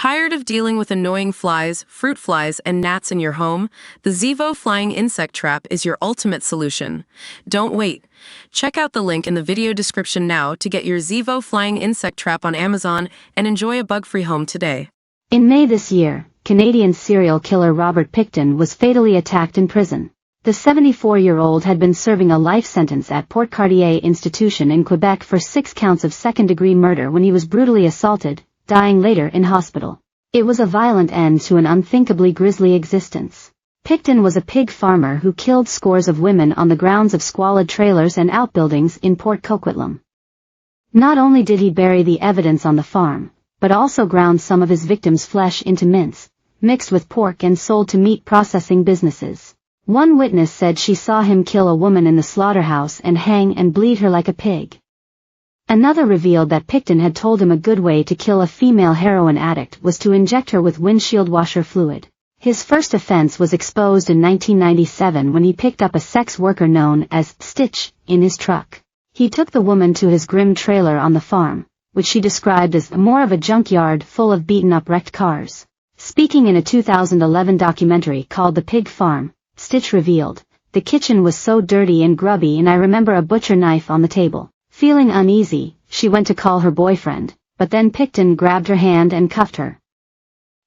Tired of dealing with annoying flies, fruit flies, and gnats in your home? The Zevo Flying Insect Trap is your ultimate solution. Don't wait. Check out the link in the video description now to get your Zevo Flying Insect Trap on Amazon and enjoy a bug-free home today. In May this year, Canadian serial killer Robert Pickton was fatally attacked in prison. The 74-year-old had been serving a life sentence at Port Cartier Institution in Quebec for 6 counts of second-degree murder when he was brutally assaulted, dying later in hospital. It was a violent end to an unthinkably grisly existence. Pickton was a pig farmer who killed scores of women on the grounds of squalid trailers and outbuildings in Port Coquitlam. Not only did he bury the evidence on the farm, but also ground some of his victims' flesh into mince, mixed with pork and sold to meat processing businesses. One witness said she saw him kill a woman in the slaughterhouse and hang and bleed her like a pig. Another revealed that Pickton had told him a good way to kill a female heroin addict was to inject her with windshield washer fluid. His first offense was exposed in 1997 when he picked up a sex worker known as Stitch in his truck. He took the woman to his grim trailer on the farm, which she described as more of a junkyard full of beaten-up wrecked cars. Speaking in a 2011 documentary called The Pig Farm, Stitch revealed, "The kitchen was so dirty and grubby and I remember a butcher knife on the table. Feeling uneasy, she went to call her boyfriend, but then Pickton grabbed her hand and cuffed her.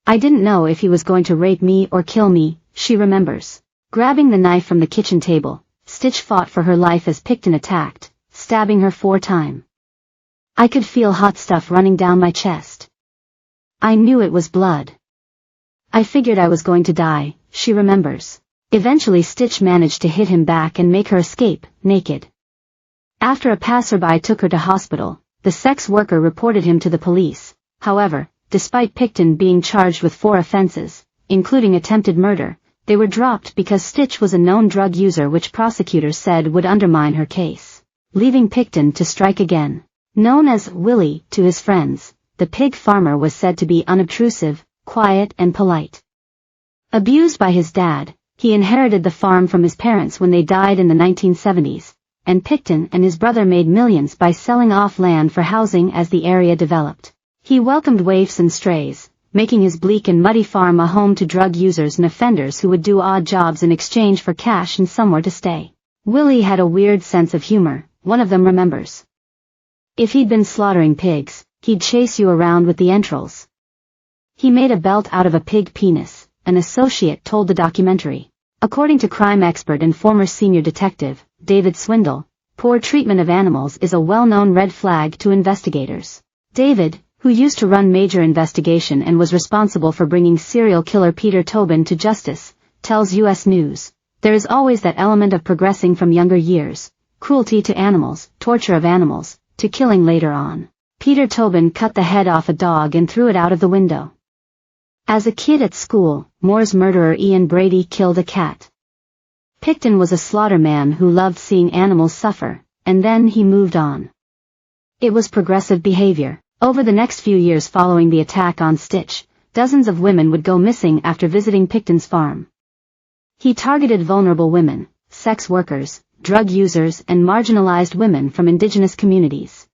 I didn't know if he was going to rape me or kill me," she remembers. Grabbing the knife from the kitchen table, Stitch fought for her life as Pickton attacked, stabbing her 4 times. "I could feel hot stuff running down my chest. I knew it was blood. I figured I was going to die," she remembers. Eventually Stitch managed to hit him back and make her escape, naked. After a passerby took her to hospital, the sex worker reported him to the police. However, despite Pickton being charged with 4 offenses, including attempted murder, they were dropped because Stitch was a known drug user, which prosecutors said would undermine her case, leaving Pickton to strike again. Known as Willie to his friends, the pig farmer was said to be unobtrusive, quiet and polite. Abused by his dad, he inherited the farm from his parents when they died in the 1970s. And Pickton and his brother made millions by selling off land for housing as the area developed. He welcomed waifs and strays, making his bleak and muddy farm a home to drug users and offenders who would do odd jobs in exchange for cash and somewhere to stay. Willie had a weird sense of humor, one of them remembers. If he'd been slaughtering pigs, he'd chase you around with the entrails. He made a belt out of a pig penis, an associate told the documentary. According to crime expert and former senior detective, David Swindle, poor treatment of animals is a well-known red flag to investigators. David, who used to run major investigation and was responsible for bringing serial killer Peter Tobin to justice, tells U.S. News, "There is always that element of progressing from younger years, cruelty to animals, torture of animals, to killing later on." Peter Tobin cut the head off a dog and threw it out of the window. As a kid at school, Moore's murderer Ian Brady killed a cat. Pickton was a slaughterman who loved seeing animals suffer, and then he moved on. It was progressive behavior. Over the next few years following the attack on Stitch, dozens of women would go missing after visiting Pickton's farm. He targeted vulnerable women, sex workers, drug users and marginalized women from indigenous communities.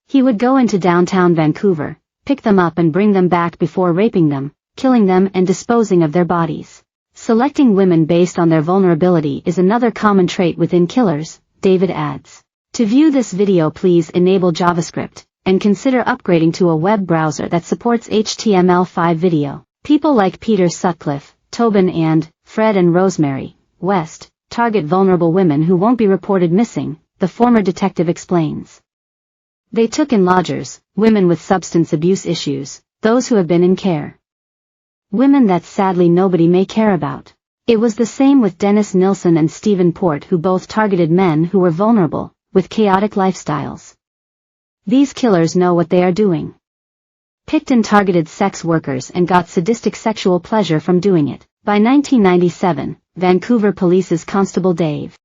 He would go into downtown Vancouver, pick them up and bring them back before raping them, killing them and disposing of their bodies. Selecting women based on their vulnerability is another common trait within killers, David adds. To view this video, please enable JavaScript, and consider upgrading to a web browser that supports HTML5 video. People like Peter Sutcliffe, Tobin and Fred and Rosemary West target vulnerable women who won't be reported missing, the former detective explains. They took in lodgers, women with substance abuse issues, those who have been in care. Women that sadly nobody may care about. It was the same with Dennis Nilsson and Stephen Port, who both targeted men who were vulnerable, with chaotic lifestyles. These killers know what they are doing. Pickton targeted sex workers and got sadistic sexual pleasure from doing it. By 1997, Vancouver Police's Constable Dave